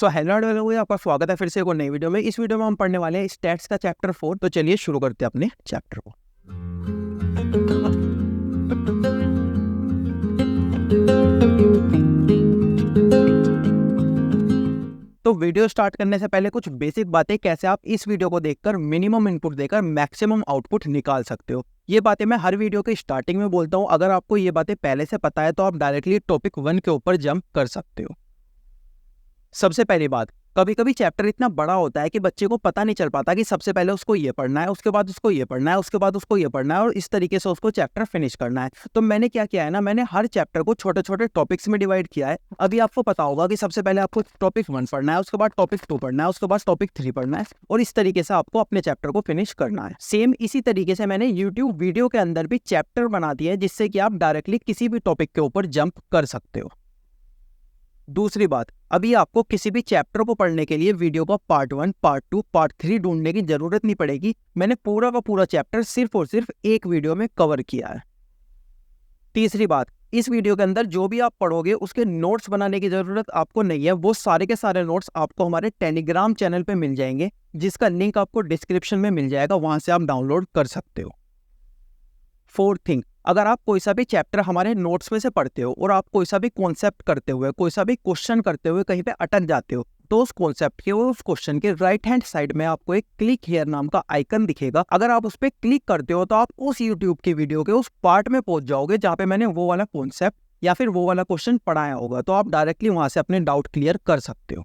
So hello लोगों, आपका स्वागत है फिर से एक और नई वीडियो में। इस वीडियो में हम पढ़ने वाले हैं स्टैट्स का चैप्टर 4। तो चलिए शुरू करते हैं अपने चैप्टर को। तो वीडियो स्टार्ट करने से पहले कुछ बेसिक बातें, कैसे आप इस वीडियो को देखकर मिनिमम इनपुट देकर मैक्सिमम आउटपुट निकाल सकते हो। ये बातें मैं हर वीडियो के स्टार्टिंग में बोलता हूँ। अगर आपको ये बातें पहले से पता है तो आप डायरेक्टली टॉपिक 1 के ऊपर जंप कर सकते हो। सबसे पहली बात, कभी कभी चैप्टर इतना बड़ा होता है कि बच्चे को पता नहीं चल पाता कि सबसे पहले उसको ये पढ़ना है, उसके बाद उसको ये पढ़ना है, उसके बाद उसको ये पढ़ना है और इस तरीके से उसको चैप्टर फिनिश करना है। तो मैंने क्या किया है ना, मैंने हर चैप्टर को छोटे छोटे टॉपिक्स में डिवाइड किया है। अभी आपको पता होगा कि सबसे पहले आपको टॉपिक 1 पढ़ना है, उसके बाद टॉपिक 2 पढ़ना है, उसके बाद टॉपिक 3 पढ़ना है और इस तरीके से आपको अपने चैप्टर को फिनिश करना है। सेम इसी तरीके से मैंने यूट्यूब वीडियो के अंदर भी चैप्टर बना दिए हैं, जिससे कि आप डायरेक्टली किसी भी टॉपिक के ऊपर जंप कर सकते हो। दूसरी बात, अभी आपको किसी भी चैप्टर को पढ़ने के लिए वीडियो का पार्ट 1, पार्ट 2, पार्ट 3 ढूंढने की जरूरत नहीं पड़ेगी। मैंने पूरा का पूरा चैप्टर सिर्फ और सिर्फ एक वीडियो में कवर किया है। तीसरी बात, इस वीडियो के अंदर जो भी आप पढ़ोगे उसके नोट्स बनाने की जरूरत आपको नहीं है। वो सारे के सारे नोट्स आपको हमारे टेलीग्राम चैनल पे मिल जाएंगे, जिसका लिंक आपको डिस्क्रिप्शन में मिल जाएगा, वहां से आप डाउनलोड कर सकते हो। फोर्थ थिंग, अगर आप कोई सा भी चैप्टर हमारे नोट्स में से पढ़ते हो और आप कोई सा भी कॉन्सेप्ट करते हुए, कोई सा भी क्वेश्चन करते हुए कहीं पे अटक जाते हो, तो उस कॉन्सेप्ट के और उस क्वेश्चन के राइट हैंड साइड में आपको एक क्लिक हियर नाम का आइकन दिखेगा। अगर आप उस पर क्लिक करते हो तो आप उस यूट्यूब की वीडियो के उस पार्ट में पहुंच जाओगे जहाँ पे मैंने वो वाला कॉन्सेप्ट या फिर वो वाला क्वेश्चन पढ़ाया होगा। तो आप डायरेक्टली वहां से अपने डाउट क्लियर कर सकते हो।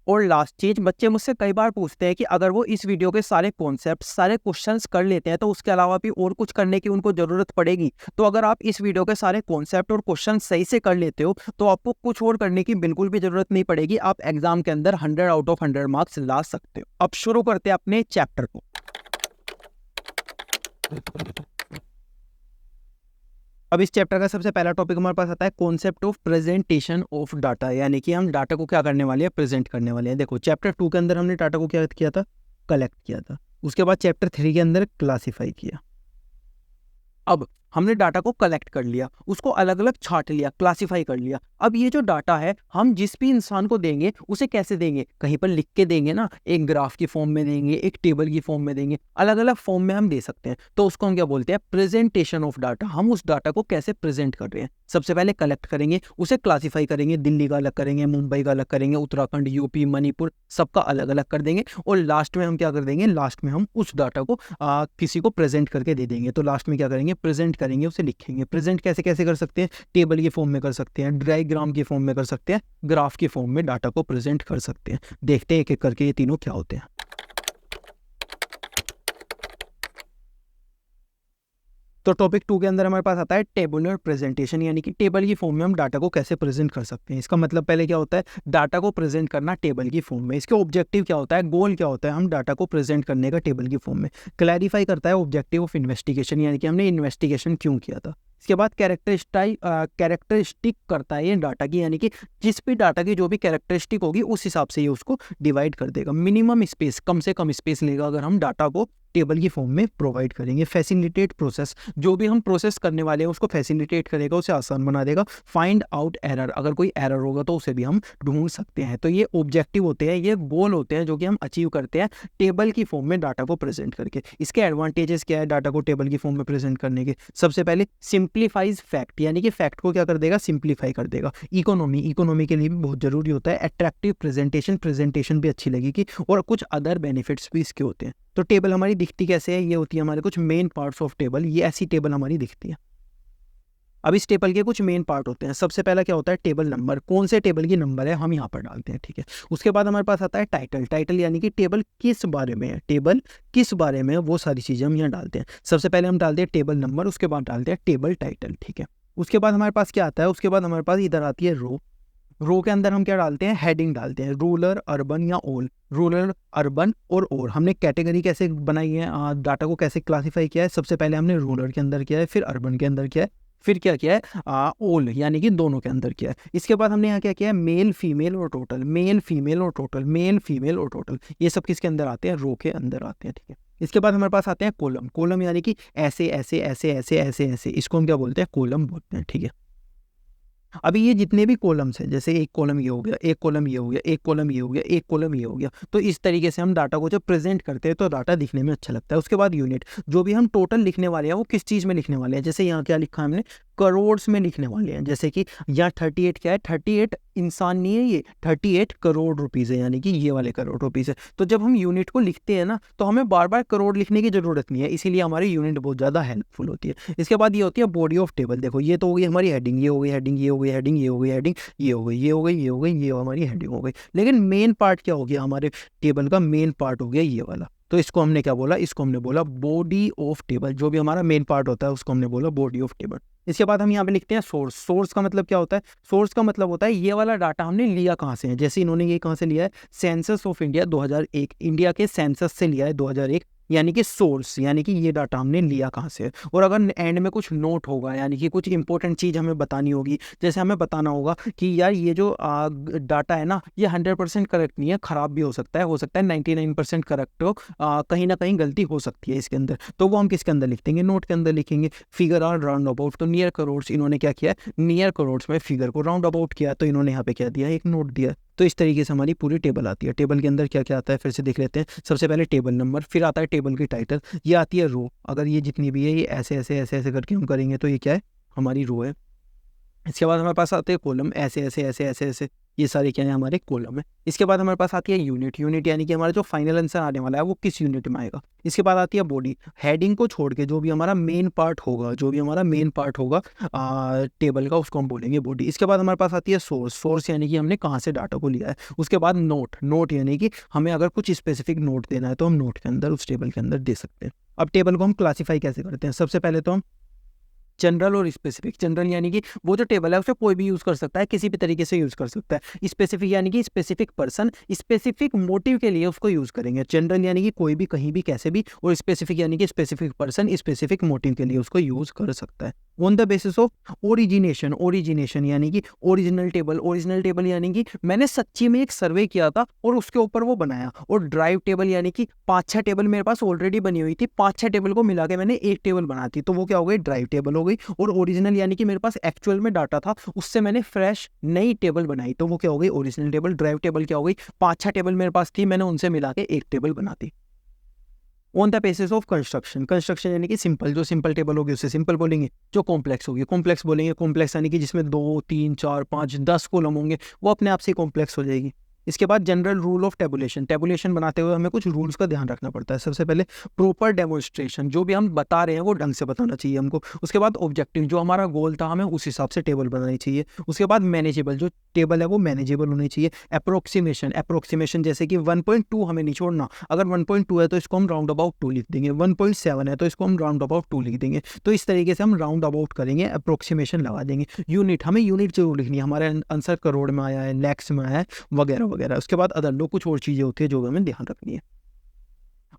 और लास्ट चीज, बच्चे मुझसे कई बार पूछते हैं कि अगर वो इस वीडियो के सारे कॉन्सेप्ट, सारे क्वेश्चंस कर लेते हैं तो उसके अलावा भी और कुछ करने की उनको जरूरत पड़ेगी। तो अगर आप इस वीडियो के सारे कॉन्सेप्ट और क्वेश्चन सही से कर लेते हो तो आपको कुछ और करने की बिल्कुल भी जरूरत नहीं पड़ेगी। आप एग्जाम के अंदर 100 आउट ऑफ 100 मार्क्स ला सकते हो। अब शुरू करते हैं अपने चैप्टर को। अब इस चैप्टर का सबसे पहला टॉपिक हमारे पास आता है concept of presentation of data, यानी कि हम डाटा को क्या करने वाले हैं, प्रेजेंट करने वाले हैं। देखो, चैप्टर 2 के अंदर हमने डाटा को क्या किया था, कलेक्ट किया था। उसके बाद चैप्टर 3 के अंदर क्लासिफाई किया। अब हमने डाटा को कलेक्ट कर लिया, उसको अलग अलग छांट लिया, क्लासिफाई कर लिया। अब ये जो डाटा है हम जिस भी इंसान को देंगे उसे कैसे देंगे, कहीं पर लिख के देंगे ना, एक ग्राफ की फॉर्म में देंगे, एक टेबल की फॉर्म में देंगे, अलग अलग फॉर्म में हम दे सकते हैं। तो उसको हम क्या बोलते हैं, प्रेजेंटेशन ऑफ डाटा। हम उस डाटा को कैसे प्रेजेंट कर रहे हैं, सबसे पहले कलेक्ट करेंगे, उसे क्लासिफाई करेंगे, दिल्ली का अलग करेंगे, मुंबई का अलग करेंगे, उत्तराखंड, यूपी, मणिपुर, सबका अलग अलग कर देंगे। और लास्ट में हम क्या कर देंगे, लास्ट में हम उस डाटा को किसी को प्रेजेंट करके दे देंगे। तो लास्ट में क्या करेंगे, प्रेजेंट करेंगे, उसे लिखेंगे। प्रेजेंट कैसे कैसे कर सकते हैं, टेबल की फॉर्म में कर सकते हैं, डायग्राम की फॉर्म में कर सकते हैं, ग्राफ की फॉर्म में डाटा को प्रेजेंट कर सकते हैं। देखते हैं एक एक करके ये तीनों क्या होते हैं। तो टॉपिक 2 के अंदर हमारे पास आता है टेबुलर प्रेजेंटेशन, यानी कि टेबल की फॉर्म में हम डाटा को कैसे प्रेजेंट कर सकते हैं। इसका मतलब पहले क्या होता है, डाटा को प्रेजेंट करना टेबल की फॉर्म में। इसके ऑब्जेक्टिव क्या होता है, गोल क्या होता है, हम डाटा को प्रेजेंट करने का टेबल की फॉर्म में। क्लैरिफाई करता है ऑब्जेक्टिव ऑफ इन्वेस्टिगेशन, यानी कि हमने इन्वेस्टिगेशन क्यों किया था। इसके बाद कैरेक्टरिस्टिक करता है ये डाटा की, यानी कि जिस भी डाटा की जो भी कैरेक्टरिस्टिक होगी उस हिसाब से ये उसको डिवाइड कर देगा। मिनिमम स्पेस, कम से कम स्पेस लेगा अगर हम डाटा को टेबल की फॉर्म में प्रोवाइड करेंगे। फैसिलिटेट प्रोसेस, जो भी हम प्रोसेस करने वाले हैं उसको फैसिलिटेट करेगा, उसे आसान बना देगा। फाइंड आउट एरर, अगर कोई एरर होगा तो उसे भी हम ढूंढ सकते हैं। तो ये ऑब्जेक्टिव होते हैं, ये गोल होते हैं जो कि हम अचीव करते हैं टेबल की फॉर्म में डाटा को प्रेजेंट करके। इसके एडवांटेजेस क्या है डाटा को टेबल की फॉर्म में प्रेजेंट करने के, सबसे पहले सिंप्लीफाइज फैक्ट, यानी कि फैक्ट को क्या कर देगा, सिंप्लीफाई कर देगा। इकोनॉमी के लिए भी बहुत जरूरी होता है। अट्रैक्टिव प्रेजेंटेशन भी अच्छी लगेगी और कुछ अदर बेनिफिट्स भी इसके होते हैं। तो टेबल हमारी दिखती कैसे है, ये होती है हमारे कुछ मेन पार्ट्स ऑफ टेबल। ये ऐसी टेबल हमारी दिखती है। अब इस टेबल के कुछ मेन पार्ट होते हैं। सबसे पहला क्या होता है, टेबल नंबर, कौन से टेबल की नंबर है हम यहाँ पर डालते हैं, ठीक है। उसके बाद हमारे पास आता है टाइटल, यानी कि टेबल किस बारे में है, टेबल किस बारे में है, वो सारी चीजें हम यहाँ डालते हैं। सबसे पहले हम डालते हैं टेबल नंबर, उसके बाद डालते हैं टेबल टाइटल, ठीक है। उसके बाद हमारे पास क्या आता है, उसके बाद हमारे पास इधर आती है रो के अंदर हम क्या डालते हैं, हेडिंग डालते हैं, रूरल, अर्बन या ऑल। रूरल, अर्बन और हमने कैटेगरी कैसे बनाई है, डाटा को कैसे क्लासिफाई किया है, सबसे पहले हमने रूरल के अंदर किया है, फिर अर्बन के अंदर किया है, फिर क्या किया है, ऑल यानी कि दोनों के अंदर किया है। इसके बाद हमने यहाँ क्या किया है, मेल फीमेल और टोटल, मेल फीमेल और टोटल, मेल फीमेल और टोटल, ये सब किसके अंदर आते हैं, रो के अंदर आते हैं, ठीक है। इसके बाद हमारे पास आते हैं कॉलम, यानी कि ऐसे ऐसे ऐसे ऐसे ऐसे ऐसे, इसको हम क्या बोलते हैं, कॉलम बोलते हैं, ठीक है। अभी ये जितने भी कॉलम्स हैं, जैसे एक कॉलम ये हो गया, एक कॉलम ये हो गया, एक कॉलम ये हो गया, एक कॉलम ये हो गया, तो इस तरीके से हम डाटा को जब प्रेजेंट करते हैं तो डाटा दिखने में अच्छा लगता है। उसके बाद यूनिट, जो भी हम टोटल लिखने वाले हैं वो किस चीज़ में लिखने वाले हैं, जैसे यहाँ क्या लिखा है हमने, करोड्स में लिखने वाले हैं। जैसे कि यहाँ 38 क्या है, 38 इंसान नहीं है, ये 38 करोड़ रुपीज़ है, यानी कि ये वाले करोड़ रुपीज़ है। तो जब हम यूनिट को लिखते हैं ना, तो हमें बार बार करोड़ लिखने की ज़रूरत नहीं है, इसीलिए हमारी यूनिट बहुत ज़्यादा हेल्पफुल होती है। इसके बाद ये होती है बॉडी ऑफ टेबल। देखो ये तो हो गई हमारी हेडिंग, ये हो गई हेडिंग, ये हो गई हेडिंग, ये हो गई हेडिंग, ये हो गई, ये हो गई, ये हो गई, ये हमारी हेडिंग हो गई। लेकिन मेन पार्ट क्या हो गया, हमारे टेबल का मेन पार्ट हो गया ये वाला। तो इसको हमने क्या बोला, इसको हमने बोला बॉडी ऑफ टेबल। जो भी हमारा मेन पार्ट होता है उसको हमने बोला बॉडी ऑफ टेबल। इसके बाद हम यहाँ पे लिखते हैं सोर्स। सोर्स का मतलब क्या होता है, सोर्स का मतलब होता है ये वाला डाटा हमने लिया कहाँ से है। जैसे इन्होंने ये कहाँ से लिया है, सेंसस ऑफ इंडिया 2001, इंडिया के सेंसस से लिया है 2001, यानी कि सोर्स, यानी कि ये डाटा हमने लिया कहाँ से है। और अगर एंड में कुछ नोट होगा, यानी कि कुछ इंपॉर्टेंट चीज़ हमें बतानी होगी, जैसे हमें बताना होगा कि यार ये जो डाटा है ना, ये 100% करेक्ट नहीं है, ख़राब भी हो सकता है 99% करेक्ट हो, कहीं ना कहीं गलती हो सकती है इसके अंदर, तो वो हम किसके अंदर लिख देंगे, नोट के अंदर लिखेंगे। फिगर आर राउंड अबाउट, तो नियर करोड्स, इन्होंने क्या किया, नियर करोड्स में फिगर को राउंड अबाउट किया, तो इन्होंने यहाँ पे क्या दिया, एक नोट दिया। तो इस तरीके से हमारी पूरी टेबल आती है। टेबल के अंदर क्या क्या आता है फिर से देख लेते हैं। सबसे पहले टेबल नंबर, फिर आता है टेबल की टाइटल, ये आती है रो। अगर ये जितनी भी है ये ऐसे ऐसे ऐसे ऐसे करके हम करेंगे तो ये क्या है, हमारी रो है। इसके बाद हमारे पास आते हैं कॉलम, ऐसे ऐसे ऐसे ऐसे ऐसे, ये सारे क्या है, हमारे कॉलम है। इसके बाद हमारे पास आती है यूनिट। यूनिट यानी कि हमारा जो फाइनल आंसर आने वाला है वो किस यूनिट में आएगा। इसके बाद आती है बॉडी। हेडिंग को छोड़ के जो भी हमारा मेन पार्ट होगा, जो भी हमारा मेन पार्ट होगा टेबल का, उसको हम बोलेंगे बॉडी। इसके बाद हमारे पास आती है सोर्स। सोर्स यानी कि हमने कहाँ से डाटा को लिया है। उसके बाद नोट। नोट यानी कि हमें अगर कुछ स्पेसिफिक नोट देना है तो हम नोट के अंदर, उस टेबल के अंदर दे सकते हैं। अब टेबल को हम क्लासीफाई कैसे करते हैं, सबसे पहले तो हम जनरल और स्पेसिफिक। जनरल यानी कि वो जो टेबल है उसे कोई भी यूज कर सकता है, किसी भी तरीके से यूज कर सकता है। स्पेसिफिक यानी कि स्पेसिफिक पर्सन स्पेसिफिक मोटिव के लिए उसको यूज करेंगे। जनरल यानी कि कोई भी कहीं भी कैसे भी, और स्पेसिफिक यानी कि स्पेसिफिक पर्सन स्पेसिफिक मोटिव के लिए उसको यूज कर सकता है। On the basis of origination. Origination यानी कि ओरिजिनल टेबल। ओरिजिनल टेबल यानी कि मैंने सच्ची में एक सर्वे किया था और उसके ऊपर वो बनाया। और ड्राइव टेबल यानी कि 5-6 टेबल मेरे पास ऑलरेडी बनी हुई थी, 5-6 टेबल को मिला के मैंने एक टेबल बना दी, तो वो क्या हो गई, ड्राइव टेबल हो गई। और ओरिजिनल यानी कि मेरे पास एक्चुअल में डाटा था, उससे मैंने फ्रेश नई टेबल बनाई, तो वो क्या हो गई, ओरिजिनल टेबल। ड्राइव टेबल क्या हो गई, 5-6 टेबल मेरे पास थी, मैंने उनसे मिला के एक टेबल बना दी। On the basis of construction. Construction यानी कि सिंपल, जो सिंपल टेबल होगी उसे सिंपल बोलेंगे, जो कॉम्प्लेक्स होगी कॉम्प्लेक्स बोलेंगे। कॉम्प्लेक्स यानी कि जिसमें 2, 3, 4, 5, 10 कॉलम होंगे, वो अपने आप से कॉम्प्लेक्स हो जाएगी। इसके बाद general rule of tabulation. Tabulation बनाते हुए हमें कुछ रूल्स का ध्यान रखना पड़ता है। सबसे पहले प्रॉपर डेमोन्स्ट्रेशन, जो भी हम बता रहे हैं वो ढंग से बताना चाहिए हमको। उसके बाद ऑब्जेक्टिव, जो हमारा गोल था हमें उस हिसाब से टेबल बनानी चाहिए। उसके बाद मैनेजेबल, जो टेबल है वो मैनेजेबल होनी चाहिए। अप्रोक्सीमेशन, अप्रोक्सीमेशन जैसे कि 1.2 हमें नहीं छोड़ना, अगर 1.2 है तो इसको हम राउंड अबाउट 2 लिख देंगे, 1.7 है तो इसको हम राउंड अबाउट 2 लिख देंगे। तो इस तरीके से हम राउंड अबाउट करेंगे, अप्रोक्सीमेशन लगा देंगे। यूनिट, हमें यूनिट जरूर लिखनी है, हमारे आंसर करोड़ में आया है, लैक्स में आया है, वगैरह वगैरह। उसके बाद अदर लो, कुछ और चीज़ें होती है जो हमें ध्यान रखनी है।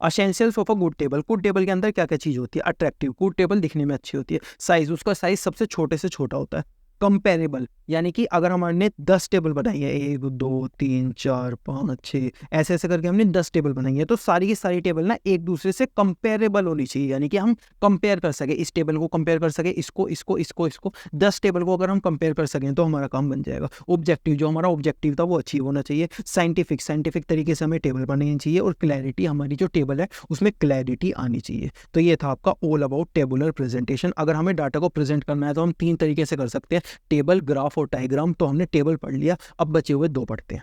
Essentials of a good table. Good table के अंदर क्या क्या चीज़ होती है, अट्रैक्टिव, गुड टेबल दिखने में अच्छी होती है। साइज, उसका साइज सबसे छोटे से छोटा होता है। कंपेरेबल, यानी कि अगर हमारे 10 टेबल बनाई है, 1, 2, 3, 4, 5, 6 ऐसे ऐसे करके हमने 10 टेबल बनाई है, तो सारी की सारी टेबल ना एक दूसरे से कंपेरेबल होनी चाहिए, यानी कि हम कंपेयर कर सके, इस टेबल को कंपेयर कर सके, इसको इसको इसको इसको 10 टेबल को अगर हम कंपेयर कर सकें तो हमारा काम बन जाएगा। ऑब्जेक्टिव, जो हमारा ऑब्जेक्टिव था वो अचीव होना चाहिए। साइंटिफिक, साइंटिफिक तरीके से हमें टेबल बनानी चाहिए। और क्लैरिटी, हमारी जो टेबल है उसमें क्लैरिटी आनी चाहिए। तो ये था आपका ऑल अबाउट टेबुलर प्रेजेंटेशन। अगर हमें डाटा को प्रेजेंट करना है तो हम 3 तरीके से कर सकते हैं, टेबल, ग्राफ और डायग्राम। तो हमने टेबल पढ़ लिया, अब बचे हुए 2 पढ़ते हैं।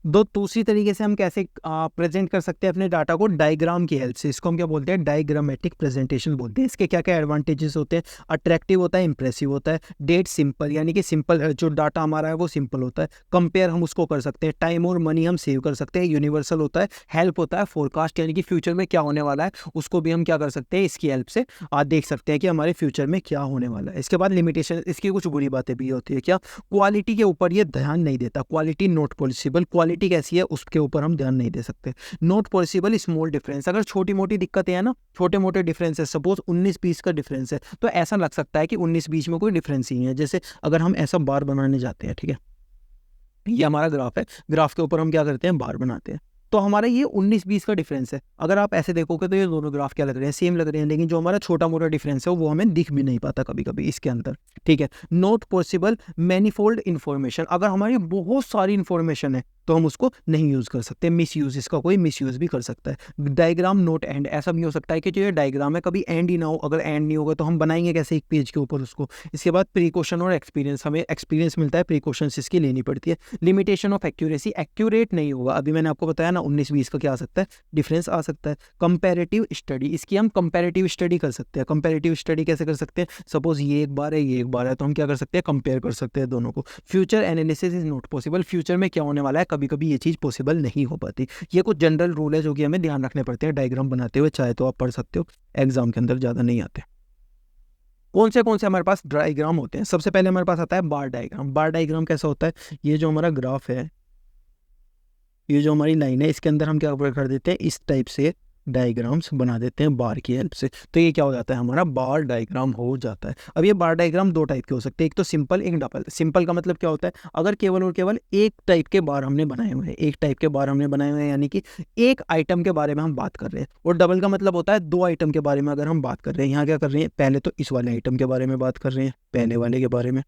दूसरी तरीके से हम कैसे प्रेजेंट कर सकते हैं अपने डाटा को, डायग्राम की हेल्प से। इसको हम क्या बोलते हैं, डायग्रामेटिक प्रेजेंटेशन बोलते हैं। इसके क्या क्या एडवांटेजेस होते हैं, अट्रैक्टिव होता है, इंप्रेसिव होता है। डेट सिंपल, यानी कि सिंपल, जो डाटा हमारा है वो सिंपल होता है। कंपेयर हम उसको कर सकते हैं। टाइम और मनी हम सेव कर सकते हैं। यूनिवर्सल होता है। हेल्प होता है, फोरकास्ट, यानी कि फ्यूचर में क्या होने वाला है उसको भी हम क्या कर सकते हैं, इसकी हेल्प से देख सकते हैं कि हमारे फ्यूचर में क्या होने वाला है। इसके बाद लिमिटेशन, इसकी कुछ बुरी बातें भी होती है। क्या, क्वालिटी के ऊपर ये ध्यान नहीं देता, क्वालिटी नॉट पॉसिबल। क्वालिटी कैसी है उसके ऊपर हम ध्यान नहीं दे सकते। नॉट पॉसिबल स्मॉल डिफरेंस, अगर छोटी मोटी दिक्कतें हैं ना, छोटे मोटे डिफरेंस है, सपोज 19-20 का डिफरेंस है, तो ऐसा लग सकता है कि 19-20 में कोई डिफरेंस ही नहीं है। जैसे अगर हम ऐसा बार बनाने जाते हैं, ठीक है, ये हमारा ग्राफ है, ग्राफ के ऊपर हम क्या करते हैं, बार बनाते हैं, तो हमारा ये 19-20 का डिफरेंस है। अगर आप ऐसे देखोगे तो ये दोनों ग्राफ क्या लग रहे हैं, सेम लग रहे हैं, लेकिन जो हमारा छोटा मोटा डिफरेंस है वो हमें दिख भी नहीं पाता कभी कभी इसके अंदर, ठीक है। नॉट पॉसिबल मैनीफोल्ड इन्फॉर्मेशन, अगर हमारी बहुत सारी इन्फॉर्मेशन है तो हम उसको नहीं यूज कर सकते, मिस यूज, इसका कोई मिस यूज भी कर सकता है। डायग्राम नोट एंड, ऐसा भी हो सकता है कि जो ये डायग्राम है कभी एंड ही ना हो, अगर एंड नहीं होगा तो हम बनाएंगे कैसे एक पेज के ऊपर उसको। इसके बाद प्रिकॉशन और एक्सपीरियंस, हमें एक्सपीरियंस मिलता है, प्रिकॉशंस इसकी लेनी पड़ती है। लिमिटेशन ऑफ एक्यूरेसी, एक्यूरेट नहीं होगा, अभी मैंने आपको बताया ना 19-20 का क्या आ सकता है, डिफरेंस आ सकता है। कंपैरेटिव स्टडी, इसकी हम कंपैरेटिव स्टडी कर सकते हैं। कंपैरेटिव स्टडी कैसे कर सकते हैं, सपोज ये एक बार है ये एक बार है, तो हम क्या कर सकते हैं, कंपेयर कर सकते हैं दोनों को। Future analysis is not possible, future में क्या होने वाला है कभी कभी ये चीज़ पॉसिबल नहीं हो पाती। ये कुछ जनरल रूल है जो कि हमें ध्यान रखने पड़ते हैं डायग्राम बनाते हुए, चाहे तो आप पढ़ सकते हो, एग्जाम के अंदर ज़्यादा नहीं आते। कौन से हमारे पास डायग्राम होते हैं, सबसे पहले हमारे पास आता है बार डायग्राम। बार डायग्राम कैसा होता है, ये जो हमारा ग्राफ है, ये जो हमारी लाइन है, इसके अंदर हम क्या कर देते हैं, इस टाइप से डायग्राम्स बना देते हैं बार की हेल्प से, तो ये क्या हो जाता है, हमारा बार डायग्राम हो जाता है। अब ये बार डायग्राम दो टाइप के हो सकते हैं, एक तो सिंपल, एक डबल। सिंपल का मतलब क्या होता है, अगर केवल और केवल एक टाइप के बार हमने बनाए हुए हैं, एक टाइप के बार हमने बनाए हुए हैं, यानी कि एक आइटम के बारे में हम बात कर रहे हैं। और डबल का मतलब होता है दो आइटम के बारे में अगर हम बात कर रहे हैं। यहाँ क्या कर रहे हैं, पहले तो इस वाले आइटम के बारे में बात कर रहे हैं, पहले वाले के बारे में,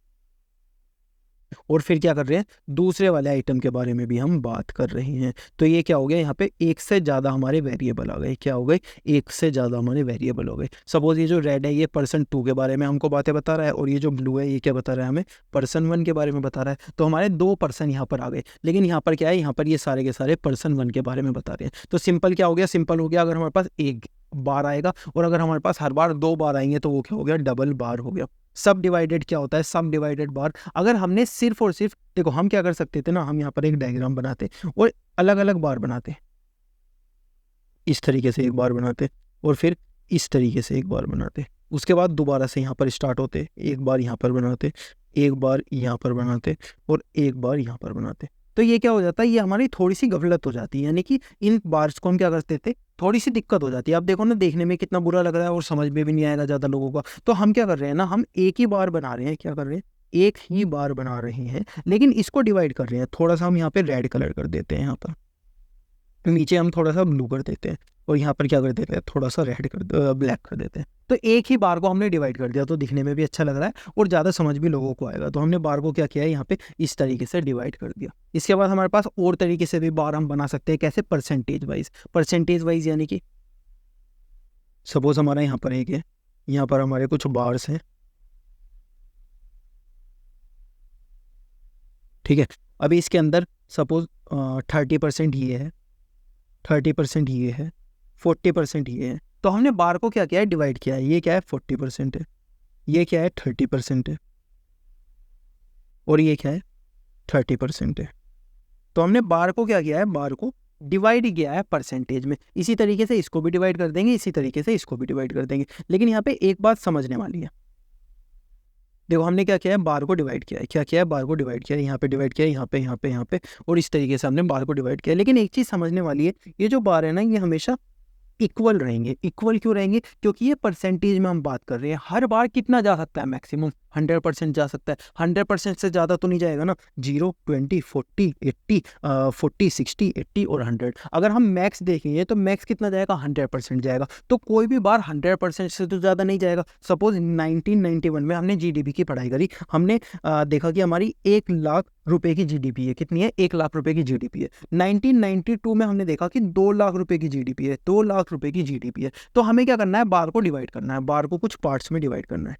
और फिर क्या कर रहे हैं, दूसरे वाले आइटम के बारे में भी हम बात कर रहे हैं। तो ये क्या हो गया, यहाँ पे एक से ज़्यादा हमारे वेरिएबल आ गए, क्या हो गए, एक से ज़्यादा हमारे वेरिएबल हो गए। सपोज ये जो रेड है ये पर्सन 2 के बारे में हमको बातें बता रहा है, और ये जो ब्लू है ये क्या बता रहा है, हमें पर्सन 1 के बारे में बता रहा है। तो हमारे 2 पर्सन यहाँ पर आ गए, लेकिन यहाँ पर क्या है, यहाँ पर ये सारे के सारे पर्सन 1 के बारे में बता रहे हैं। तो सिंपल क्या हो गया, सिंपल हो गया अगर हमारे पास एक बार आएगा, और अगर हमारे पास हर बार 2 बार आएंगे तो वो क्या हो गया, डबल बार हो गया। सब डिवाइडेड क्या होता है, सब डिवाइडेड बार। अगर हमने सिर्फ और सिर्फ, देखो हम क्या कर सकते थे ना, हम यहाँ पर एक डायग्राम बनाते और अलग अलग बार बनाते, इस तरीके से एक बार बनाते, और फिर इस तरीके से एक बार बनाते, उसके बाद दोबारा से यहाँ पर स्टार्ट होते, एक बार यहाँ पर बनाते, एक बार यहाँ पर बनाते, और एक बार यहाँ पर बनाते। तो ये क्या हो जाता है, ये हमारी थोड़ी सी गफलत हो जाती है, यानी कि इन बार्स को हम क्या करते थे, थोड़ी सी दिक्कत हो जाती है। आप देखो ना, देखने में कितना बुरा लग रहा है और समझ में भी नहीं आएगा ज़्यादा लोगों का। तो हम क्या कर रहे हैं ना, हम एक ही बार बना रहे हैं, क्या कर रहे हैं, एक ही बार बना रहे हैं, लेकिन इसको डिवाइड कर रहे हैं। थोड़ा सा हम यहाँ पे रेड कलर कर देते हैं, यहाँ पर नीचे हम थोड़ा सा ब्लू कर देते हैं, और यहाँ पर क्या कर देते हैं, थोड़ा सा रेड कर, ब्लैक कर देते हैं। तो एक ही बार को हमने डिवाइड कर दिया, तो दिखने में भी अच्छा लग रहा है और ज़्यादा समझ भी लोगों को आएगा। तो हमने बार को क्या किया है, यहाँ पे इस तरीके से डिवाइड कर दिया। इसके बाद हमारे पास और तरीके से भी बार हम बना सकते हैं, कैसे, परसेंटेज वाइज। परसेंटेज वाइज यानी कि सपोज हमारा यहाँ पर एक है, यहाँ पर हमारे कुछ बार्स हैं, ठीक है। अभी इसके अंदर सपोज 30% ये है, 30% ये है, 40% ये है। तो हमने बार को क्या किया है, डिवाइड किया है। ये क्या है, 40% है, ये क्या है, 30% है, और ये क्या है, 30% है। तो हमने बार को क्या किया है, बार को डिवाइड किया है परसेंटेज में। इसी तरीके से इसको भी डिवाइड कर देंगे, इसी तरीके से इसको भी डिवाइड कर देंगे। लेकिन यहाँ पे एक बात समझने वाली है, देखो हमने क्या किया है, बार को डिवाइड किया है, क्या किया है, बार को डिवाइड किया है, यहाँ पे डिवाइड किया है, यहाँ पे यहाँ पे यहाँ पे, और इस तरीके से हमने बार को डिवाइड किया है। लेकिन एक चीज़ समझने वाली है, ये जो बार है ना, ये हमेशा इक्वल रहेंगे। इक्वल क्यों रहेंगे, क्योंकि ये परसेंटेज में हम बात कर रहे हैं। हर बार कितना जा सकता है, मैक्सिमम 100% जा सकता है। 100% से ज़्यादा तो नहीं जाएगा ना, 0, 20, 40, 80, 40, 60, 80 और 100। अगर हम मैक्स देखेंगे तो मैक्स कितना जाएगा, 100% जाएगा। तो कोई भी बार 100% से तो ज़्यादा नहीं जाएगा। सपोज 1991 में हमने जीडीपी की पढ़ाई करी, हमने देखा कि हमारी 1 लाख रुपए की जीडीपी है। कितनी है, 1 लाख रुपए की जीडीपी है। 1992 में हमने देखा कि 2 लाख रुपए की जीडीपी है, 2 लाख रुपए की जीडीपी है। तो हमें क्या करना है, बार को डिवाइड करना है, बार को कुछ पार्ट्स में डिवाइड करना है।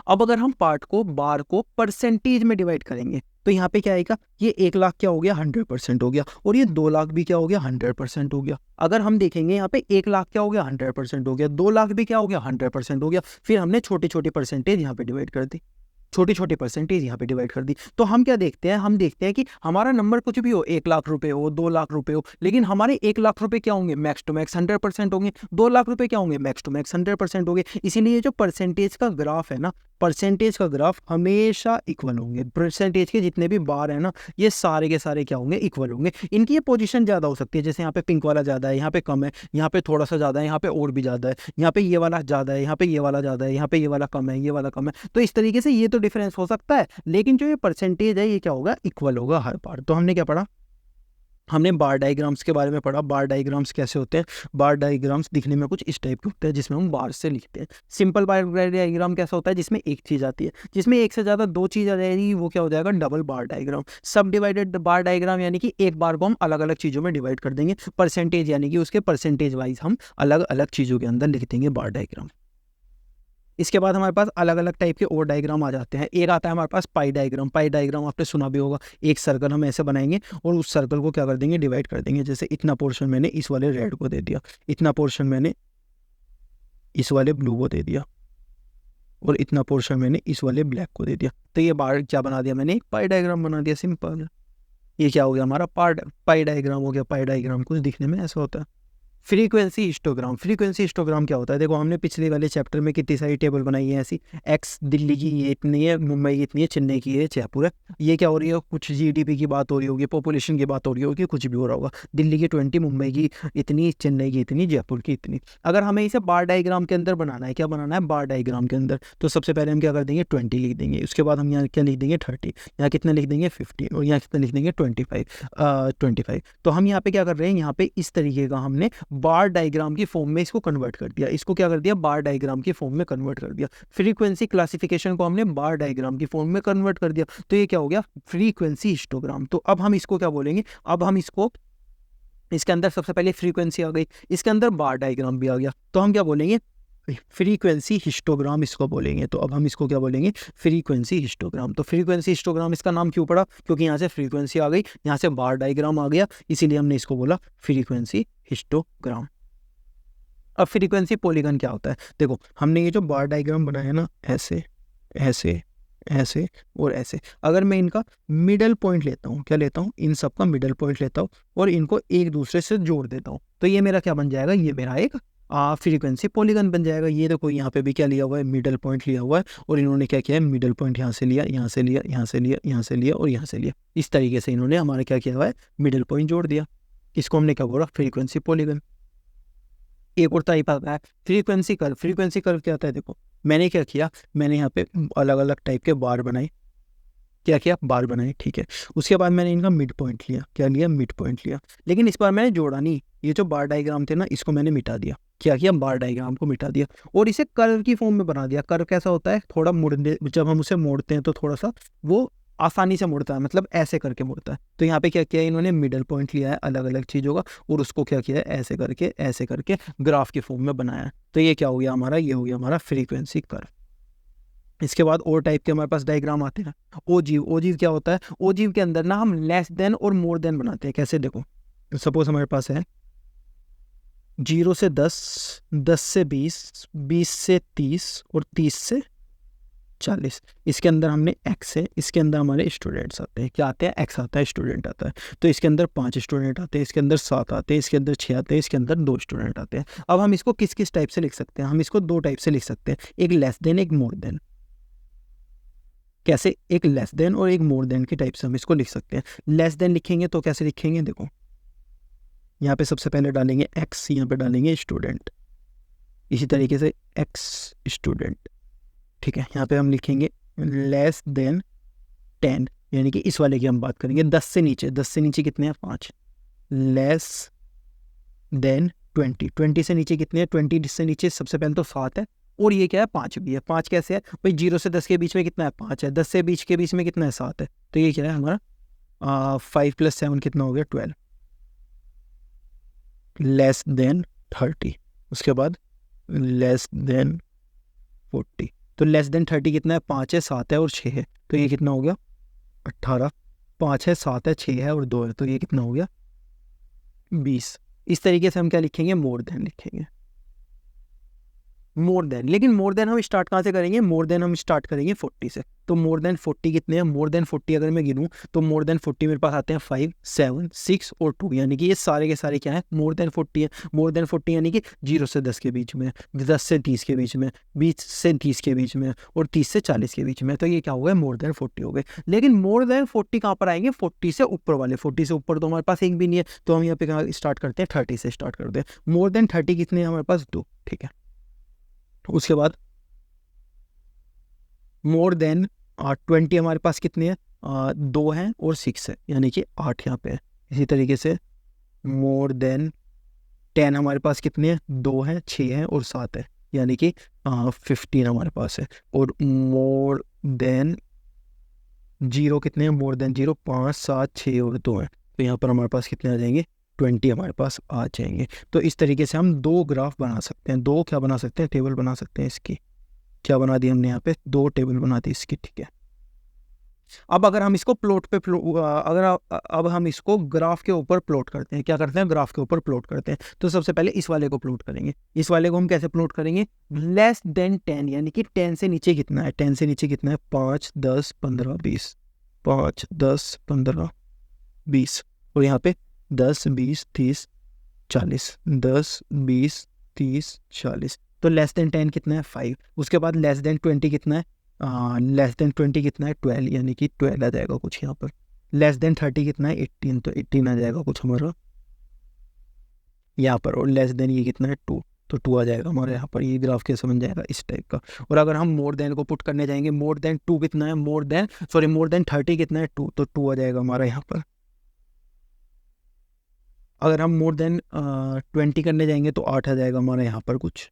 अब अगर हम पार्ट को, बार को परसेंटेज में डिवाइड करेंगे तो यहाँ पे क्या आएगा, ये 1 लाख क्या हो गया, 100% हो गया, और ये 2 लाख भी क्या हो गया, 100% हो गया। अगर हम देखेंगे यहाँ पे 1 लाख क्या हो गया, 100% हो गया, 2 लाख भी क्या हो गया, 100% हो गया। फिर हमने छोटी छोटी परसेंटेज यहाँ पे डिवाइड कर दी, छोटी छोटी परसेंटेज यहाँ पे डिवाइड कर दी। तो हम क्या देखते हैं, हम देखते हैं कि हमारा नंबर कुछ भी हो, 1 लाख रुपए हो, 2 लाख रुपए हो, लेकिन हमारे 1 लाख रुपए क्या होंगे, मैक्स टू मैक्स 100% होंगे। 2 लाख रुपए क्या होंगे, मैक्स टू मैक्स 100% होंगे। इसीलिए जो परसेंटेज का ग्राफ है ना, परसेंटेज का ग्राफ हमेशा इक्वल होंगे। परसेंटेज के जितने भी बार है ना, ये सारे के सारे क्या होंगे, इक्वल होंगे। इनकी ये पोजीशन ज़्यादा हो सकती है, जैसे यहाँ पे पिंक वाला ज़्यादा है, यहाँ पे कम है, यहाँ पे थोड़ा सा ज़्यादा है, यहाँ पे और भी ज़्यादा है, यहाँ पे ये वाला ज़्यादा है, यहाँ पे ये वाला ज़्यादा है, यहाँ पे ये वाला कम है, ये वाला कम है। तो इस तरीके से ये तो डिफरेंस हो सकता है, लेकिन जो ये परसेंटेज है ये क्या होगा, इक्वल होगा हर बार। तो हमने क्या पढ़ा, हमने बार डायग्राम्स के बारे में पढ़ा। बार डायग्राम्स कैसे होते हैं? बार डायग्राम्स दिखने में कुछ इस टाइप के होते हैं, जिसमें हम बार से लिखते हैं। सिंपल बार डायग्राम कैसा होता है? जिसमें एक चीज़ आती है। जिसमें एक से ज़्यादा दो चीज़ आ जाएगी वो क्या हो जाएगा? डबल बार डायग्राम। सब डिवाइडेड बार डायग्राम यानी कि एक बार को हम अलग अलग चीज़ों में डिवाइड कर देंगे। परसेंटेज यानी कि उसके परसेंटेज वाइज हम अलग अलग चीज़ों के अंदर लिख देंगे बार डायग्राम। इसके बाद हमारे पास अलग अलग टाइप के और डायग्राम आ जाते हैं। एक आता है हमारे पास पाई डायग्राम। पाई डायग्राम आपने सुना भी होगा। एक सर्कल हम ऐसे बनाएंगे और उस सर्कल को क्या कर देंगे? डिवाइड कर देंगे। जैसे इतना पोर्शन मैंने इस वाले रेड को दे दिया, इतना पोर्शन मैंने इस वाले ब्लू को दे दिया, और इतना पोर्शन मैंने इस वाले ब्लैक को दे दिया। तो ये बार क्या बना दिया मैंने? एक पाई डायग्राम बना दिया, सिंपल। ये क्या हो गया? हमारा पाई डायग्राम हो गया। पाई डायग्राम कुछ दिखने में ऐसा होता है। Frequency histogram. फ्रीक्वेंसी हिस्टोग्राम क्या होता है? देखो, हमने पिछले वाले चैप्टर में कितनी सारी टेबल बनाई है ऐसी। एक्स दिल्ली की ये इतनी है, मुंबई की इतनी है, चेन्नई की ये जयपुर है। ये क्या हो रही है? कुछ जीडीपी की बात हो रही होगी, पॉपुलेशन की बात हो रही होगी, कुछ भी हो रहा होगा। दिल्ली की 20, मुंबई की इतनी, चेन्नई की इतनी, जयपुर की इतनी। अगर हमें इसे बार डायग्राम के अंदर बनाना है, क्या बनाना है? बार डायग्राम के अंदर, तो सबसे पहले हम क्या कर देंगे? 20 लिख देंगे। उसके बाद हम यहाँ क्या लिख देंगे? 30। यहाँ कितना लिख देंगे? 50। और यहाँ कितना लिख देंगे? 25। तो हम यहाँ पे क्या कर रहे हैं? यहाँ पे इस तरीके का हमने बार डायग्राम की फॉर्म में इसको कन्वर्ट कर दिया। इसको क्या कर दिया? बार डायग्राम की फॉर्म में कन्वर्ट कर दिया। फ्रीक्वेंसी क्लासिफिकेशन को हमने बार डायग्राम की फॉर्म में कन्वर्ट कर दिया। तो ये क्या हो गया? Frequency histogram. तो अब हम इसको क्या बोलेंगे? अब हम इसको, इसके अंदर सबसे पहले फ्रीक्वेंसी आ गई, इसके अंदर बार डायग्राम भी आ गया, तो हम क्या बोलेंगे? फ्रीक्वेंसी हिस्टोग्राम इसको बोलेंगे। तो अब हम इसको क्या बोलेंगे? Frequency histogram. तो फ्रीक्वेंसी हिस्टोग्राम इसका नाम क्यों पड़ा? क्योंकि यहाँ से फ्रीक्वेंसी आ गई, यहाँ से बार डायग्राम आ गया, इसीलिए हमने इसको बोला फ्रीक्वेंसी हिस्टोग्राम। अब फ्रीक्वेंसी पॉलीगन क्या होता है? देखो, हमने ये जो बार डायग्राम बनाया ना, ऐसे ऐसे ऐसे और ऐसे, अगर मैं इनका मिडल पॉइंट लेता हूँ, क्या लेता हूँ? इन सब का मिडल पॉइंट लेता हूँ और इनको एक दूसरे से जोड़ देता हूँ, तो ये मेरा क्या बन जाएगा? ये मेरा एक फ्रीक्वेंसी पॉलीगन बन जाएगा। ये देखो, यहाँ पे भी क्या लिया हुआ है? मिडल पॉइंट लिया हुआ है, और इन्होंने क्या किया है? मिडल पॉइंट यहाँ से लिया, यहाँ से लिया, यहाँ से लिया, यहाँ से लिया और यहाँ से लिया। इस तरीके से इन्होंने हमारा क्या किया हुआ है? मिडल पॉइंट जोड़ दिया। इसको हमने क्या बोला? Frequency polygon. एक और टाइप आता है फ्रीक्वेंसी कर्व। फ्रीक्वेंसी कर्व क्या होता है? देखो, मैंने क्या किया? मैंने यहाँ पे अलग अलग टाइप के बार बनाए। क्या किया? बार बनाए, ठीक है। उसके बाद मैंने इनका मिड पॉइंट लिया। क्या लिया? मिड पॉइंट लिया। लेकिन इस बार मैंने जोड़ा नहीं। ये जो बार डायग्राम थे ना, इसको मैंने मिटा दिया। क्या किया? बार डायग्राम को मिटा दिया और इसे कर्व की फॉर्म में बना दिया। कर्व कैसा होता है? थोड़ा मुड़ने, जब हम उसे मोड़ते हैं तो थोड़ा सा वो आसानी से मुड़ता है, मतलब ऐसे करके मुड़ता है। तो यहाँ पे क्या किया इन्होंने? मिडल पॉइंट लिया है अलग अलग चीज़ों का, और उसको क्या किया है? ऐसे करके ग्राफ की फॉर्म में बनाया है। तो ये क्या हो गया हमारा? ये हो गया हमारा फ्रीक्वेंसी कर्व। इसके बाद और टाइप के हमारे पास डायग्राम आते हैं। ओजीव। ओजीव क्या होता है? ओजीव के अंदर ना हम लेस देन और मोर देन बनाते हैं। कैसे? देखो, सपोज हमारे पास है 0 से 10, 10 से 20, 20 से 30 और 30 से 40। इसके अंदर हमने एक्स है, इसके अंदर हमारे स्टूडेंट्स आते हैं। क्या आते हैं? एक्स आता है, स्टूडेंट आता है। तो इसके अंदर 5 स्टूडेंट आते हैं, इसके अंदर 7 आते हैं, इसके अंदर 6 आते हैं, इसके अंदर 2 स्टूडेंट आते हैं। अब हम इसको किस किस टाइप से लिख सकते हैं? हम इसको 2 टाइप से लिख सकते हैं, एक लेस देन, एक मोर देन। कैसे? एक लेस देन और एक मोर देन के टाइप से हम इसको लिख सकते हैं। लेस देन लिखेंगे तो कैसे लिखेंगे? देखो, यहाँ पे सबसे पहले डालेंगे एक्स, यहाँ पे डालेंगे स्टूडेंट, इसी तरीके से एक्स स्टूडेंट, ठीक है। यहाँ पे हम लिखेंगे लेस देन 10, यानी कि इस वाले की हम बात करेंगे। 10 से नीचे, 10 से नीचे कितने हैं? 5। लेस देन 20, 20 से नीचे कितने हैं? 20 से नीचे सबसे पहले तो 7 है, और ये क्या है? 5 भी है। 5 कैसे है भाई? 0 से 10 के बीच में कितना है? 5 है। 10 से बीच के बीच में कितना है? 7 है। तो ये क्या है हमारा 5 + 7 कितना हो गया? 12। लेस देन 30, उसके बाद लेस देन 40। तो लेस देन 30 कितना है? 5 है, 7 है और 6 है। तो ये कितना हो गया? 18। 5 है, 7 है, 6 है और 2 है। तो ये कितना हो गया? 20। इस तरीके से हम क्या लिखेंगे? मोर देन लिखेंगे। More than. लेकिन मोर देन हम स्टार्ट कहाँ से करेंगे? मोर देन हम स्टार्ट करेंगे 40 से। तो मोर देन 40 कितने हैं? मोर देन 40 अगर मैं गिनूँ तो मोर देन 40 मेरे पास आते हैं 5, 7, 6 और 2, यानी कि ये सारे के सारे क्या है? मोर देन 40 है। मोर देन 40 यानी कि 0 से 10 के बीच में, 10 से 30 के बीच में, 20 से 30 के बीच में और 30 से 40 के बीच में। तो ये क्या हो गया? मोर देन 40 हो गए। लेकिन मोर देन 40 कहाँ पर आएंगे? 40 से ऊपर वाले। 40 से ऊपर तो हमारे पास एक भी नहीं है, तो हम यहाँ पे कहाँ स्टार्ट करते हैं? 30 से स्टार्ट करते हैं। मोर देन 30 कितने हैं हमारे पास? 2, ठीक है। उसके बाद मोर देन 20 हमारे पास कितने हैं? 2 हैं और 6 है, यानी कि 8 यहाँ पे है। इसी तरीके से मोर देन 10 हमारे पास कितने हैं, 2 हैं, 6 हैं और 7 है, यानी कि 15 हमारे पास है। और मोर देन 0 कितने हैं, मोर देन 0 5 7 6 और 2 हैं, तो यहाँ पर हमारे पास कितने आ जाएंगे, 20 हमारे पास आ जाएंगे। तो इस तरीके से हम 2 ग्राफ बना सकते हैं, 2 क्या बना सकते हैं, टेबल बना सकते हैं इसकी। क्या बना दी हमने यहाँ पे, 2 टेबल बना दी इसकी, ठीक है। अब अगर हम इसको प्लॉट पे अब हम इसको ग्राफ के ऊपर प्लॉट करते हैं, क्या करते हैं, ग्राफ के ऊपर प्लॉट करते हैं। तो सबसे पहले इस वाले को प्लॉट करेंगे। इस वाले को हम कैसे प्लॉट करेंगे, लेस देन 10, यानी कि 10 से नीचे कितना है, 10 से नीचे कितना है, 5 10 15 20, 5 10 15 20, और यहाँ पे 10 20 30 40, 10 20 30 40। तो लेस देन 10 कितना है, 5। उसके बाद लेस देन 20 कितना है, लेस देन 20 कितना है, 12, यानी कि 12 आ जाएगा कुछ यहाँ पर। लेस देन 30 कितना है, 18, तो 18 आ जाएगा कुछ हमारा यहाँ पर। और लेस देन ये कितना है, 2, तो 2 आ जाएगा हमारे यहाँ पर। ये ग्राफ कैसे बन जाएगा, इस टाइप का। और अगर हम मोर देन को पुट करने जाएंगे, मोर देन 2 कितना है, मोर देन 30 कितना है, 2, तो 2 आ जाएगा हमारा यहाँ पर। अगर हम मोर देन 20 करने जाएंगे तो 8 आ जाएगा हमारे यहाँ पर कुछ।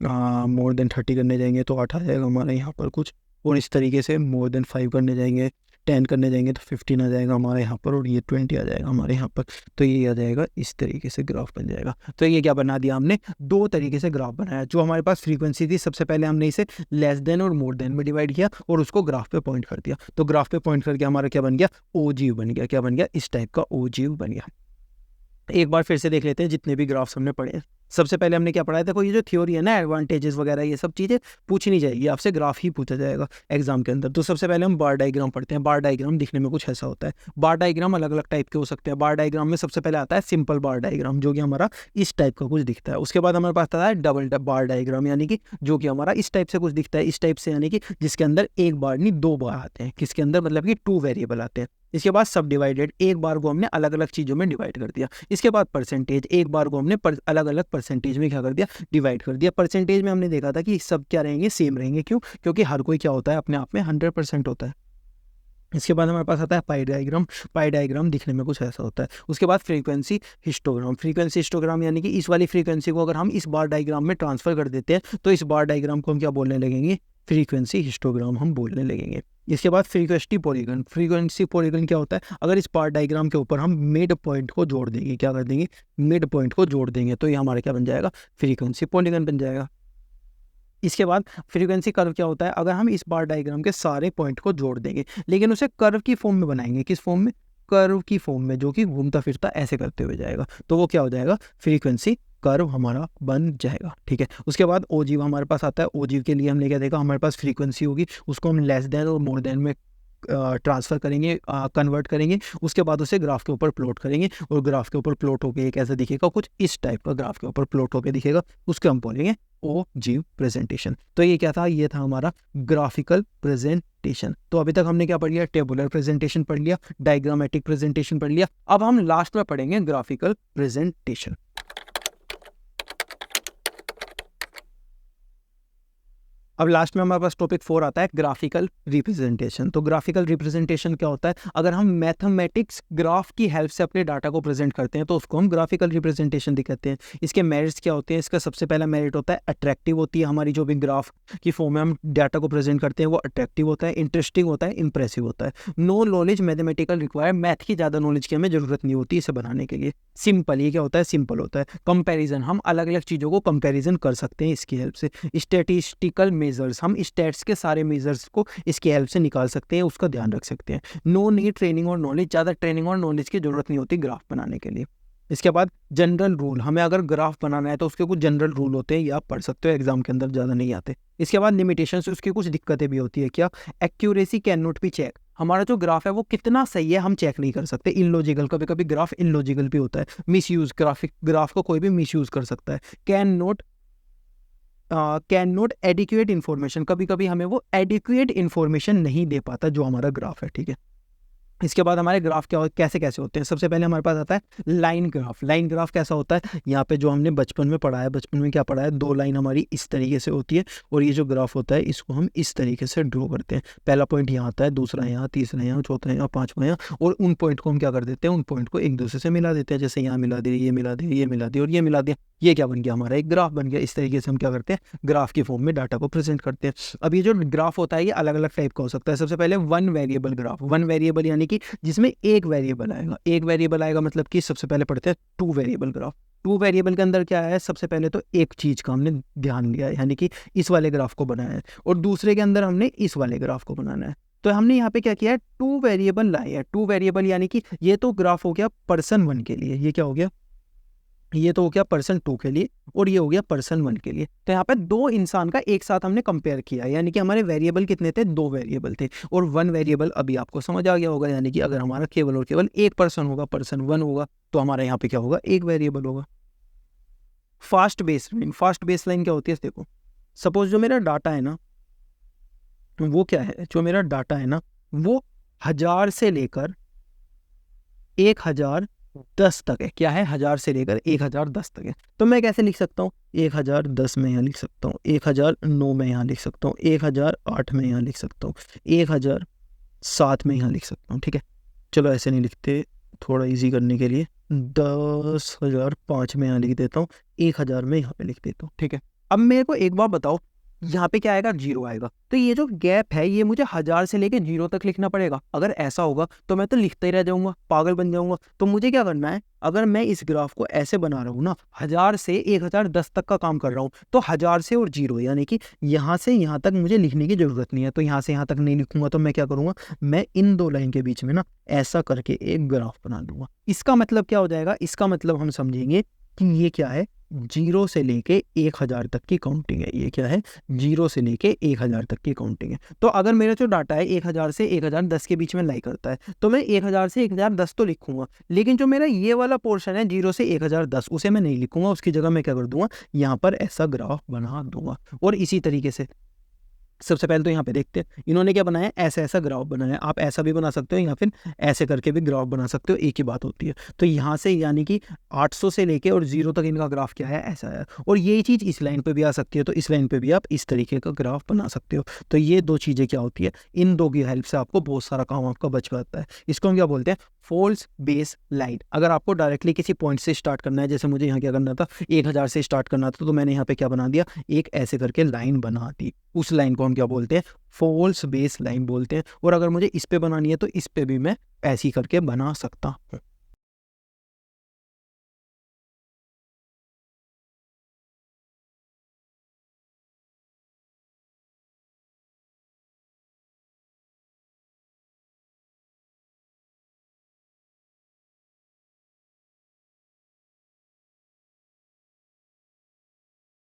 मोर देन 30 करने जाएंगे तो 8 आ जाएगा हमारे यहाँ पर कुछ। और इस तरीके से मोर देन 5 करने जाएंगे, 10 करने जाएंगे तो 15 आ जाएगा हमारे यहाँ पर, और ये 20 आ जाएगा हमारे यहाँ पर। तो ये आ जाएगा, इस तरीके से ग्राफ बन जाएगा। तो ये क्या बना दिया हमने, 2 तरीके से ग्राफ बनाया। जो हमारे पास फ्रीक्वेंसी थी, सबसे पहले हमने इसे लेस देन और मोर देन में डिवाइड किया और उसको ग्राफ पे पॉइंट कर दिया। तो ग्राफ पे पॉइंट करके हमारा क्या बन गया, ओजीव बन गया। क्या बन गया, इस टाइप का ओजीव बन गया। एक बार फिर से देख लेते हैं जितने भी ग्राफ्स हमने पढ़े हैं। सबसे पहले हमने क्या पढ़ा था, कोई ये जो थ्योरी है ना, एडवांटेजेस वगैरह ये सब चीज़ें पूछी नहीं जाएगी आपसे, ग्राफ ही पूछा जाएगा एग्जाम के अंदर। तो सबसे पहले हम बार डायग्राम पढ़ते हैं। बार डायग्राम दिखने में कुछ ऐसा होता है। बार डायग्राम अलग अलग टाइप के हो सकते हैं। बार डायग्राम में सबसे पहले आता है सिंपल बार डायग्राम, जो कि हमारा इस टाइप का कुछ दिखता है। उसके बाद हमारे पास आता है डबल बार डायग्राम, यानी कि जो कि हमारा इस टाइप से कुछ दिखता है, इस टाइप से, यानी कि जिसके अंदर एक बार नहीं 2 बार आते हैं, किसके अंदर, मतलब कि 2 वेरिएबल आते हैं। इसके बाद सब डिवाइडेड, एक बार को हमने अलग अलग चीज़ों में डिवाइड कर दिया। इसके बाद परसेंटेज, एक बार को हमने अलग अलग परसेंटेज में क्या कर दिया, डिवाइड कर दिया। परसेंटेज में हमने देखा था कि सब क्या रहेंगे, सेम रहेंगे। क्यों, क्योंकि हर कोई क्या होता है, अपने आप में 100% होता है। इसके बाद हमारे पास आता है पाई डायग्राम। पाई डायग्राम दिखने में कुछ ऐसा होता है। उसके बाद फ्रीक्वेंसी हिस्टोग्राम। फ्रीक्वेंसी हिस्टोग्राम यानी कि इस वाली फ्रीक्वेंसी को अगर हम इस बार डायग्राम में ट्रांसफर कर देते हैं तो इस बार डायग्राम को हम क्या बोलने लगेंगे, फ्रीक्वेंसी हिस्टोग्राम हम बोलने लगेंगे। इसके बाद फ्रीक्वेंसी पॉलीगन। फ्रीक्वेंसी पॉलीगन क्या होता है, अगर इस बार डायग्राम के ऊपर हम मिड पॉइंट को जोड़ देंगे, क्या कर देंगे, मिड पॉइंट को जोड़ देंगे, तो ये हमारा क्या बन जाएगा, फ्रीक्वेंसी पॉलीगन बन जाएगा। इसके बाद फ्रीक्वेंसी कर्व क्या होता है, अगर हम इस बार डायग्राम के सारे पॉइंट को जोड़ देंगे, लेकिन उसे कर्व की फॉर्म में बनाएंगे। किस फॉर्म में, कर्व की फॉर्म में, जो कि घूमता फिरता ऐसे करते हुए जाएगा, तो वो क्या हो जाएगा, फ्रीक्वेंसी कर्व हमारा बन जाएगा। ठीक है। उसके बाद ओजीव हमारे पास आता है। ओजीव के लिए हमने क्या देखा, हमारे पास फ्रीक्वेंसी होगी, उसको हम लेस देन और मोर देन में ट्रांसफ़र करेंगे, कन्वर्ट करेंगे। उसके बाद उसे ग्राफ के ऊपर प्लॉट करेंगे, और ग्राफ के ऊपर प्लॉट होकर एक ऐसा दिखेगा, कुछ इस टाइप का ग्राफ के ऊपर प्लॉट होकर दिखेगा, उसके हम बोलेंगे ओजीव प्रेजेंटेशन। तो ये क्या था, ये था हमारा ग्राफिकल प्रेजेंटेशन। तो अभी तक हमने क्या पढ़ लिया, टेबुलर प्रेजेंटेशन पढ़ लिया, डायग्रामेटिक प्रेजेंटेशन पढ़ लिया। अब हम लास्ट में पढ़ेंगे ग्राफिकल प्रेजेंटेशन। अब लास्ट में हमारे पास टॉपिक 4 आता है, ग्राफिकल रिप्रेजेंटेशन। तो ग्राफिकल रिप्रेजेंटेशन क्या होता है, अगर हम मैथमेटिक्स ग्राफ की हेल्प से अपने डाटा को प्रेजेंट करते हैं तो उसको हम ग्राफिकल रिप्रेजेंटेशन दिखाते हैं। इसके मेरिट्स क्या होते हैं, इसका सबसे पहला मेरिट होता है अट्रैक्टिव होती है हमारी जो भी ग्राफ की फॉर्म में हम डाटा को प्रेजेंट करते हैं वो अट्रैक्टिव होता है, इंटरेस्टिंग होता है, इंप्रेसिव होता है। No knowledge mathematical require, math की ज़्यादा नॉलेज की हमें जरूरत नहीं होती इसे बनाने के लिए। सिंपल, ये क्या होता है, सिंपल होता है। कंपैरिजन, हम अलग अलग चीज़ों को कंपैरिजन कर सकते हैं इसकी हेल्प से। स्टैटिस्टिकल मेजर्स, हम स्टैट्स के सारे मेजर्स को इसकी हेल्प से निकाल सकते हैं, उसका ध्यान रख सकते हैं। नो नीड ट्रेनिंग और नॉलेज, ज़्यादा ट्रेनिंग और नॉलेज की जरूरत नहीं होती ग्राफ बनाने के लिए। इसके बाद जनरल रूल, हमें अगर ग्राफ बनाना है तो उसके कुछ जनरल रूल होते हैं, ये आप पढ़ सकते हो, एग्जाम के अंदर ज़्यादा नहीं आते। इसके बाद लिमिटेशंस, उसकी कुछ दिक्कतें भी होती है। क्या, accuracy can not be check, हमारा जो ग्राफ है वो कितना सही है हम चेक नहीं कर सकते। इनलॉजिकल, कभी कभी ग्राफ इनलॉजिकल भी होता है। मिसयूज, ग्राफ को कोई भी मिसयूज कर सकता है। कैन नॉट एडिक्वेट इन्फॉर्मेशन, कभी कभी हमें वो एडिक्वेट इन्फॉर्मेशन नहीं दे पाता जो हमारा ग्राफ है। ठीक है। इसके बाद हमारे ग्राफ क्या कैसे कैसे होते हैं। सबसे पहले हमारे पास आता है लाइन ग्राफ। लाइन ग्राफ कैसा होता है, यहाँ पे जो हमने बचपन में पढ़ा है, बचपन में क्या पढ़ा है, दो लाइन हमारी इस तरीके से होती है और ये जो ग्राफ होता है इसको हम इस तरीके से ड्रॉ करते हैं। पहला पॉइंट यहाँ आता है, दूसरा यहाँ, तीसरा यहाँ, चौथा यहाँ, पांचवा यहाँ, और उन पॉइंट को हम क्या कर देते हैं, उन पॉइंट को एक दूसरे से मिला देते हैं। जैसे यहाँ मिला दिया, ये मिला दिया, ये मिला दिया और ये मिला दिया, ये क्या बन गया, हमारा एक ग्राफ बन गया। इस तरीके से हम क्या करते हैं, ग्राफ की फॉर्म में डाटा को प्रेजेंट करते हैं। अब ये जो ग्राफ होता है ये अलग अलग टाइप का हो सकता है। सबसे पहले one variable graph. One variable यानी कि जिसमें एक वेरिएबल आएगा। एक वेरिएबल आएगा मतलब कि सबसे पहले पढ़ते हैं two variable graph. Two variable के अंदर क्या है, सबसे पहले तो एक चीज का हमने ध्यान लिया है, यानी कि इस वाले ग्राफ को बनाया है, और दूसरे के अंदर हमने इस वाले ग्राफ को बनाना है। तो हमने यहाँ पे क्या किया है, टू वेरिएबल लाए है। टू वेरिएबल यानी कि ये तो ग्राफ हो गया पर्सन 1 के लिए, ये क्या हो गया, ये तो हो गया पर्सन 2 के लिए, और ये हो गया पर्सन 1 के लिए। तो यहाँ पे दो इंसान का एक साथ हमने कंपेयर किया, यानी कि हमारे वेरिएबल कितने थे, दो वेरिएबल थे, और वन वेरिएबल अभी आपको समझ आ गया होगा। यानी कि अगर हमारा केवल और केवल एक पर्सन होगा, पर्सन 1 होगा, तो हमारा यहाँ पे क्या होगा, एक वेरिएबल होगा। Fast base line. Fast base line क्या होती है, देखो सपोज जो मेरा डाटा है ना, वो क्या है, जो मेरा डाटा है ना वो 1000 से लेकर 1010 तक है। क्या है, 1000 से लेकर 1010 तक है। तो मैं कैसे लिख सकता हूँ, 1010 में यहाँ लिख सकता हूँ, 1009 में यहाँ लिख सकता हूँ, 1008 में यहाँ लिख सकता हूँ, 1007 में यहाँ लिख सकता हूँ। ठीक है, चलो ऐसे नहीं लिखते, थोड़ा इजी करने के लिए 10,005 में यहाँ लिख देता हूँ, 1000 में यहाँ पे लिख देता हूँ। ठीक है, अब मेरे को एक बात बताओ, यहाँ पे क्या आएगा, 0 आएगा। तो ये जो गैप है ये मुझे 1000 से लेके 0 तक लिखना पड़ेगा। अगर ऐसा होगा तो मैं तो लिखता ही रह जाऊंगा, पागल बन जाऊंगा। तो मुझे क्या करना है, अगर मैं इस ग्राफ को ऐसे बना रहा हूँ ना, 1000 से 1010 तक का काम कर रहा हूँ, तो 1000 से और 0 यानी कि यहाँ से यहाँ तक मुझे लिखने की जरूरत नहीं है। तो यहाँ से यहाँ तक नहीं लिखूंगा, तो मैं क्या करूंगा, मैं इन दो लाइन के बीच में ना ऐसा करके एक ग्राफ बना दूंगा। इसका मतलब क्या हो जाएगा, इसका मतलब हम समझेंगे कि ये क्या है, 0 से लेके 1000 तक की काउंटिंग है। ये क्या है, 0 से लेके 1000 तक की काउंटिंग है। तो अगर मेरा जो डाटा है 1000 से 1010 के बीच में लाई करता है, तो मैं 1000 से 1010 तो लिखूंगा, लेकिन जो मेरा ये वाला पोर्शन है 0 से 1010 उसे मैं नहीं लिखूंगा। उसकी जगह मैं क्या कर दूंगा, यहाँ पर ऐसा ग्राफ बना दूंगा। और इसी तरीके से सबसे पहले तो यहाँ पे देखते हैं इन्होंने क्या बनाया, ऐसा ऐसा ग्राफ बनाया है। आप ऐसा भी बना सकते हो या फिर ऐसे करके भी ग्राफ बना सकते हो, एक ही बात होती है। तो यहाँ से यानी कि 800 से लेके और 0 तक इनका ग्राफ क्या है, ऐसा है। और यही चीज़ इस लाइन पे भी आ सकती है, तो इस लाइन पे भी आप इस तरीके का ग्राफ बना सकते हो। तो ये दो चीज़ें क्या होती है, इन दो की हेल्प से आपको बहुत सारा काम आपका बच जाता है। इसको हम क्या बोलते हैं, फॉल्स बेस लाइन। अगर आपको डायरेक्टली किसी पॉइंट से स्टार्ट करना है, जैसे मुझे यहाँ क्या करना था, 1000 से स्टार्ट करना था, तो मैंने यहाँ पे क्या बना दिया, एक ऐसे करके लाइन बना दी। उस लाइन को हम क्या बोलते हैं, फॉल्स बेस लाइन बोलते हैं। और अगर मुझे इस पे बनानी है तो इस पे भी मैं ऐसी करके बना सकता हूँ।